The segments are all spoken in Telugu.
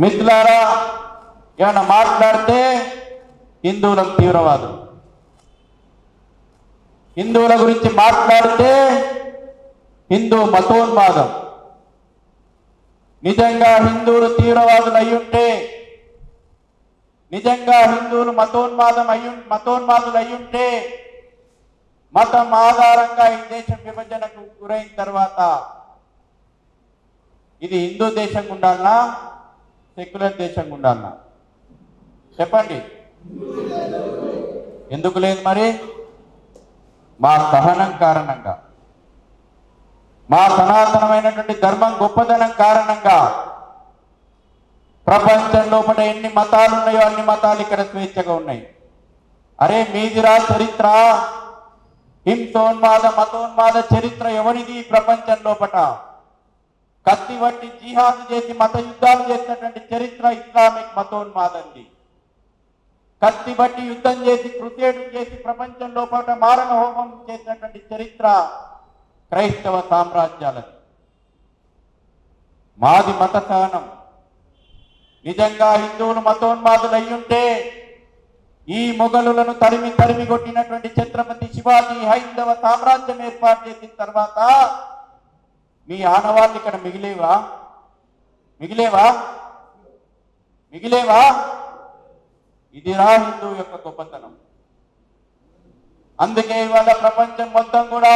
మిత్రులారా, ఏమైనా మాట్లాడితే హిందువులకు తీవ్రవాదులు, హిందువుల గురించి మాట్లాడితే హిందూ మతోన్మాదం. నిజంగా హిందువులు తీవ్రవాదులు అయ్యుంటే, నిజంగా హిందువులు మతోన్మాదులు అయ్యుంటే మతం ఆధారంగా ఈ దేశం విభజనకు గురైన తర్వాత ఇది హిందూ దేశంగా ఉండాలనా, సెక్యులర్ దేశంగా ఉండాలనా? చెప్పండి. ఎందుకు లేదు మరి? మా సహనం కారణంగా, మా సనాతనమైనటువంటి ధర్మం గొప్పదనం కారణంగా ప్రపంచం లోపల ఎన్ని మతాలు ఉన్నాయో అన్ని మతాలు ఇక్కడ స్వేచ్ఛగా ఉన్నాయి. అరే మీదిరా చరిత్ర, హింసోన్మాద మతోన్మాద చరిత్ర ఎవరిది ప్రపంచం లోపల? కత్తి వట్టి జిహాద్ చేసి మత యుద్ధాలు చేసినటువంటి చరిత్ర ఇస్లామిక్ మతోన్మాదంది. కత్తి బట్టి యుద్ధం చేసి కృత్యేడు చేసి ప్రపంచం లోపల మారణ హోమం చేసినటువంటి చరిత్ర క్రైస్తవ సామ్రాజ్యాలది. మాది మత సహనం. నిజంగా హిందువులు మతోన్మాదులు అయ్యుంటే ఈ మొఘలులను తరిమి తరిమి కొట్టినటువంటి ఛత్రపతి శివాజీ హైందవ సామ్రాజ్యం ఏర్పాటు చేసిన తర్వాత మీ ఆనవాళ్ళు ఇక్కడ మిగిలేవా? ఇదిరా హిందూ యొక్క గొప్పతనం. అందుకే ఇవాళ ప్రపంచం మొత్తం కూడా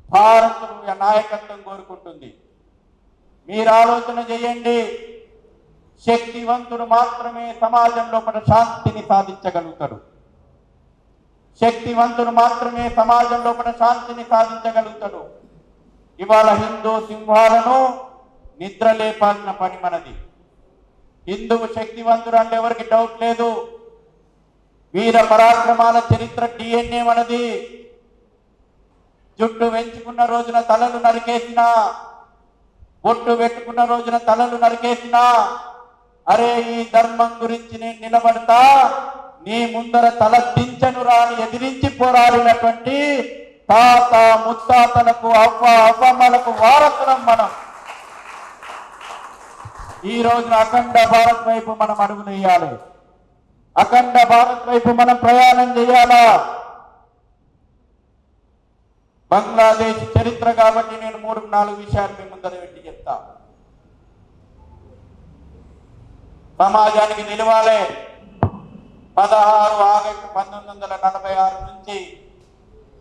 భారత్ నాయకత్వం కోరుకుంటుంది. మీరు ఆలోచన చేయండి. శక్తివంతుడు మాత్రమే సమాజం లోపల శాంతిని సాధించగలుగుతాడు. శక్తివంతుడు మాత్రమే సమాజం లోపల శాంతిని సాధించగలుగుతాడు. ఇవాళ హిందూ సింహాలను నిద్ర లేపాల్సిన పని మనది. హిందువు శక్తివంతుడు అంటే ఎవరికి డౌట్ లేదు. వీర పరాక్రమాల చరిత్ర DNA మనది. జుట్టు వెంచుకున్న రోజున తలలు నరికేసినా, బొట్టు పెట్టుకున్న రోజున తలలు నరికేసినా, అరే ఈ ధర్మం గురించి నేను నిలబడతా, నీ ముందర తల దించను రాని ఎదిరించి పోరాడినటువంటి తాత ముత్తాతలకు అవ్వమ్మలకు వారసులం మనం. ఈ రోజున అఖండ భారత్ వైపు మనం అడుగులు వేయాలి. అఖండ భారత్ వైపు మనం ప్రయాణం చేయాలా? బంగ్లాదేశ్ చరిత్ర కాబట్టి నేను 3-4 విషయాలు మీ ముందర పెట్టి చెప్తా. సమాజానికి నిలవాలి. 16 ఆగస్టు 1946 నుంచి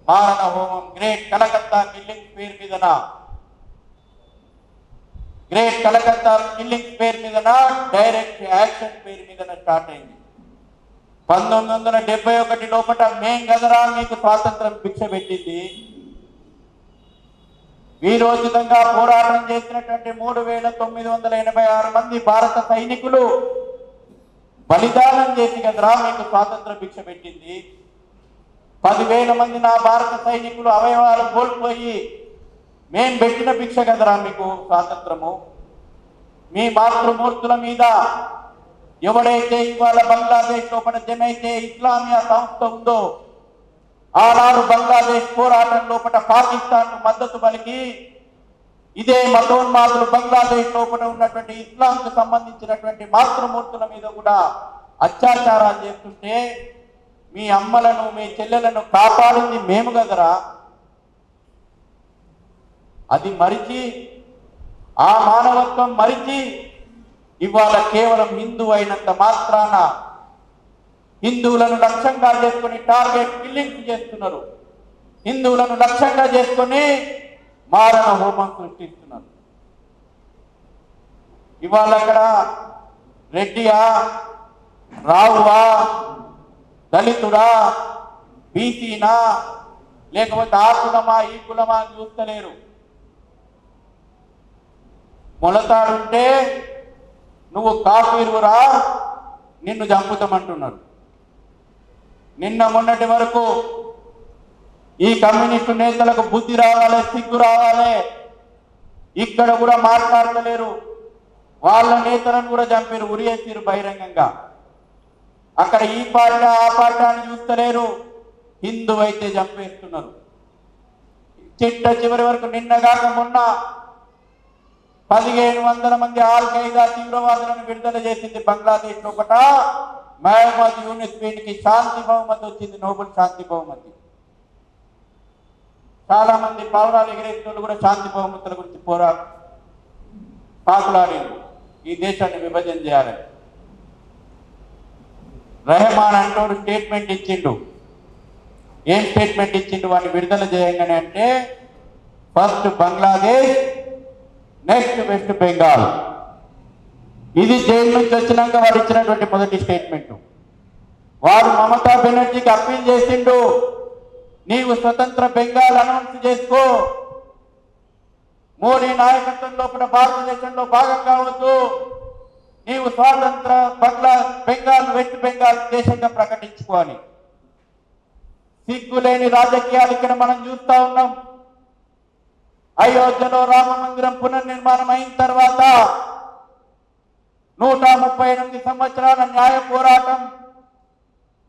మారణ హోమం గ్రేట్ కలకత్తా కిల్లింగ్ పేరు మీదన, గ్రేట్ కలకత్తా కిల్లింగ్ పేరు మీదన, డైరెక్ట్ యాక్షన్ పేరు మీదన స్టార్ట్ అయింది. 1971 లోపల మేం గదరా మీకు స్వాతంత్రం భిక్ష పెట్టింది. వీరోచితంగా పోరాటం చేసినటువంటి 3986 మంది భారత సైనికులు బలిదానం చేసి కదరా మీకు స్వాతంత్ర భిక్ష పెట్టింది. 10,000 మంది నా భారత సైనికులు అవయవాలు కోల్పోయి మేం పెట్టిన భిక్ష కదరా మీకు స్వాతంత్రము. మీ మాతృమూర్తుల మీద ఎవడైతే ఇవాళ బంగ్లాదేశ్ లోపల జమైతే ఇస్లామియా సంస్థ ఉందో, ఆనాడు బంగ్లాదేశ్ పోరాటం లోపల పాకిస్తాన్ మద్దతు పలికి ఇదే మతోన్మాదులు బంగ్లాదేశ్ లోపల ఉన్నటువంటి ఇస్లాంకు సంబంధించినటువంటి మాతృమూర్తుల మీద కూడా అత్యాచారాలు చేస్తుంటే మీ అమ్మలను మీ చెల్లెలను కాపాడింది మేము కదరా. అది మరిచి, ఆ మానవత్వం మరిచి ఇవాళ కేవలం హిందూ అయినంత మాత్రాన హిందువులను లక్ష్యంగా చేసుకుని టార్గెట్ కిల్లింగ్ చేస్తున్నారు. హిందువులను లక్ష్యంగా చేసుకుని మారణ హోమం సృష్టిస్తున్నారు. ఇవాళ అక్కడ రెడ్డియా, రావువా, దళితుడా, బీసీనా, లేకపోతే ఆ కులమా ఈ కులమా అని చూస్తలేరు. మొలతాడుంటే నువ్వు కాఫీరురా, నిన్ను చంపుతామంటున్నారు. నిన్న మొన్నటి వరకు ఈ కమ్యూనిస్టు నేతలకు బుద్ధి రావాలి, సిగ్గు రావాలి. ఇక్కడ కూడా మాట్లాడతలేరు. వాళ్ళ నేతలను కూడా చంపారు, ఉరియేసారు బహిరంగంగా. అక్కడ ఈ పార్టీ ఆ పార్టీ అని చూస్తలేరు. హిందూ అయితే చంపేస్తున్నారు. చిట్ట చివరి వరకు నిన్నగాక మొన్న 1500 మంది ఆల్ ఖైదా తీవ్రవాదులను విడుదల చేసింది బంగ్లాదేశ్ లోపట. మహమ్మద్ యూనిస్ వీనికి శాంతి బహుమతి వచ్చింది, నోబెల్ శాంతి బహుమతి. చాలా మంది పావురాలు ఎగిరేసిన కూడా శాంతి బహుమతుల గురించి పాకులాడింది ఈ దేశాన్ని విభజన చేయాలని. రెహమాన్ అంటోడు స్టేట్మెంట్ ఇచ్చిండు. ఏం స్టేట్మెంట్ ఇచ్చిండు వాడిని విడుదల చేయంగానే అంటే, first Bangladesh, next west Bengal. ఇది జైలు నుంచి వచ్చినాక వాడు ఇచ్చినటువంటి మొదటి స్టేట్మెంట్. వాడు మమతా బెనర్జీకి అప్పీల్ చేసిండు, నీవు స్వతంత్ర బెంగాల్ అనౌన్స్ చేసుకో, మోడీ నాయకత్వంలో కూడా భారతదేశంలో భాగం కావద్దు, నీవు స్వాతంత్ర బెంగాల్ వెస్ట్ బెంగాల్ దేశంగా ప్రకటించుకోవాలి. సిగ్గులేని రాజకీయాలు ఇక్కడ మనం చూస్తా ఉన్నాం. అయోధ్యలో రామ మందిరం పునర్నిర్మాణం అయిన తర్వాత 138 సంవత్సరాల న్యాయ పోరాటం,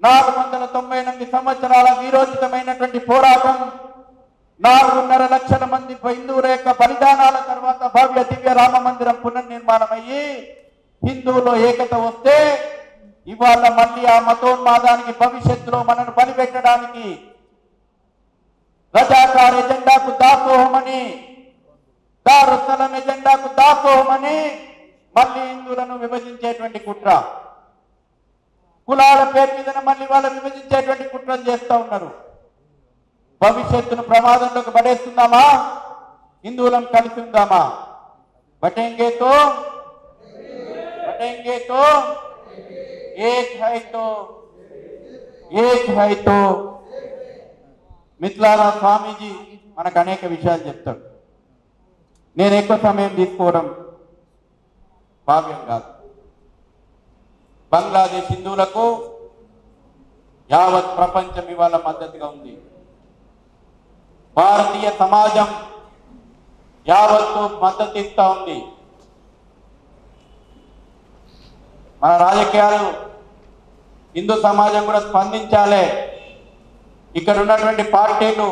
498 సంవత్సరాల వీరోచితమైనటువంటి పోరాటం, 4.5 లక్షల మంది హిందువుల యొక్క బలిదానాల తర్వాత భవ్య దివ్య రామ మందిరం పునర్నిర్మాణం అయ్యి హిందువులో ఏకత వస్తే, ఇవాళ మళ్ళీ ఆ మతోన్మాదానికి భవిష్యత్తులో మనను బలిపెట్టడానికి రజాకార్ ఎజెండాకు దాసోహమని, దారుసలం ఎజెండాకు దాసోహమని మళ్ళీ హిందువులను విభజించేటువంటి కుట్ర, కులాల పేరు మీద మళ్ళీ వాళ్ళు విభజించేటువంటి కుట్రలు చేస్తూ ఉన్నారు. భవిష్యత్తును ప్రమాదంలోకి పడేస్తున్నామా, హిందువులను కలిసి ఉందామా? బటేంగే తో ఏక్ హై తో. మిత్రులారా, స్వామీజీ మనకు అనేక విషయాలు చెప్తాడు. నేను ఎక్కువ సమయం తీసుకోవడం భావ్యం కాదు. బంగ్లాదేశ్ హిందువులకు యావత్ ప్రపంచం ఇవాళ మద్దతుగా ఉంది. భారతీయ సమాజం యావత్తు మద్దతు ఇస్తా ఉంది. మన రాజకీయాలు, హిందూ సమాజం కూడా స్పందించాలి. ఇక్కడ ఉన్నటువంటి పార్టీలు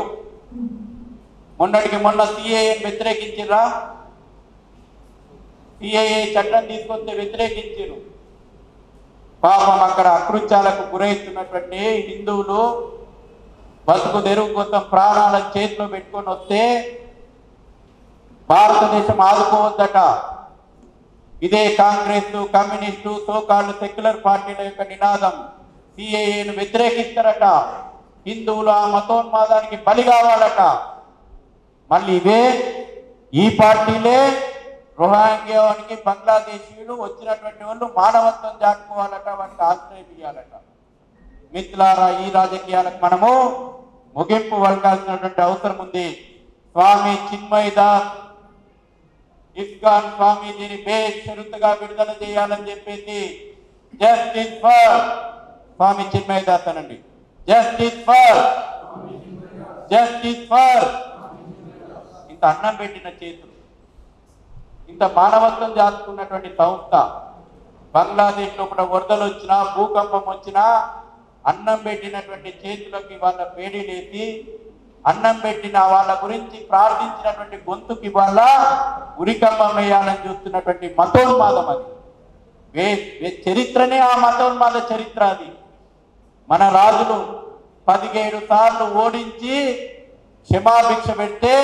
మొన్నటికి మొన్న సిఏఏ వ్యతిరేకించిరా, సిఏఏ చట్టం తీసుకొస్తే వ్యతిరేకించారు. పాపం అక్కడ అకృత్యాలకు గురవుతున్నటువంటి హిందువులు బతుకు తెరువు కోసం ప్రాణాల చేతిలో పెట్టుకొని వస్తే భారతదేశం ఆదుకోవద్దట. ఇదే కాంగ్రెస్, కమ్యూనిస్టు, సోకాళ్ళు సెక్యులర్ పార్టీల యొక్క నినాదం. సిఏఏను వ్యతిరేకిస్తారట, హిందువులు ఆ మతోన్మాదానికి బలి కావాలట. మళ్ళీ ఇవే ఈ పార్టీలే రోహింగ్యానికి బంగ్లాదేశీయులు వచ్చినటువంటి వాళ్ళు మానవత్వం దాటుకోవాలట, వారికి ఆశ్రయం ఇవ్వాలట. మిత్రులారా, ఈ రాజకీయాలకు మనము ముగింపు పలకాల్సినటువంటి అవసరం ఉంది. స్వామి చిన్మయ్ దాస్ ఇస్కాన్ స్వామీజీని బేషరతుగా విడుదల చేయాలని చెప్పేసి జస్టిస్ ఫర్ స్వామి చిన్మయ్ దాస్ అనండి, జస్టిస్ ఫర్ ఇంత అన్నం పెట్టిన చేతులు, ఇంత మానవత్వం దాచుకున్నటువంటి సంస్థ. బంగ్లాదేశ్ లో కూడా వరదలు వచ్చినా, భూకంపం వచ్చినా అన్నం పెట్టినటువంటి చేతులకి వాళ్ళ వేడి లేసి అన్నం పెట్టిన వాళ్ళ గురించి ప్రార్థించినటువంటి గొంతుకి వాళ్ళ ఉరికంబం వేయాలని చూస్తున్నటువంటి మతోన్మాదం అది. చరిత్రనే ఆ మతోన్మాద చరిత్ర అది. మన రాజులు 17 సార్లు ఓడించి క్షమాభిక్ష పెడితే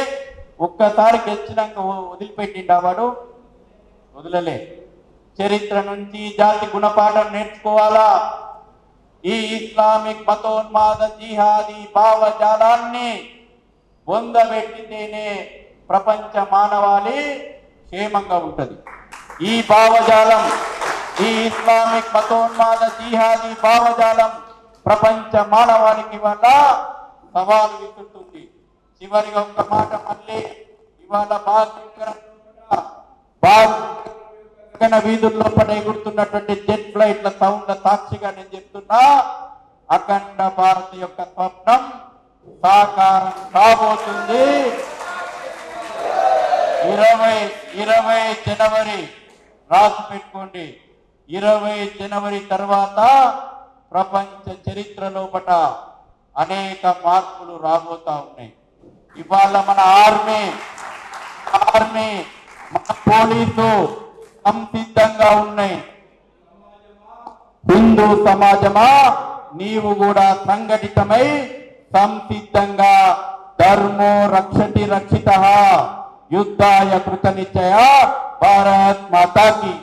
ఒక్కసారి గెలిచినాక వదిలిపెట్టిండా వాడు? వదలలే. చరిత్ర నుంచి జాతి గుణపాఠం నేర్చుకోవాలా. ఈ ఇస్లామిక్ మతోన్మాద జిహాదీ భావజాలాన్ని పొందబెట్టితేనే ప్రపంచ మానవాళి క్షేమంగా ఉంటది. ఈ భావజాలం, ఈ ఇస్లామిక్ మతోన్మాద జిహాదీ భావజాలం ప్రపంచ మానవాళికి వల్ల సవాలు విసురుతుంది. చివరిగా ఒక మాట, మళ్ళీ ఇవాళ వీధుల్లో పడ ఎగురుతున్నటువంటి జెట్ ఫ్లైట్ల సౌండ్ల సాక్షిగా నేను చెప్తున్నా, అఖండ భారత్ యొక్క స్వప్నం సాకారం కాబోతుంది. 20 జనవరి రాసి పెట్టుకోండి. 20 జనవరి తర్వాత ప్రపంచ చరిత్రలో పట అనేక మార్పులు రాబోతా ఉన్నాయి. ఇవాళ మన ఆర్మీ మన పోలీసు సంసిద్ధంగా ఉన్నాయి. హిందూ సమాజమా, నీవు కూడా సంఘటితమై సంసిద్ధంగా ధర్మో రక్షతి రక్షితః యుద్ధాయ కృత నిశ్చయ. భారత్ మాతాకి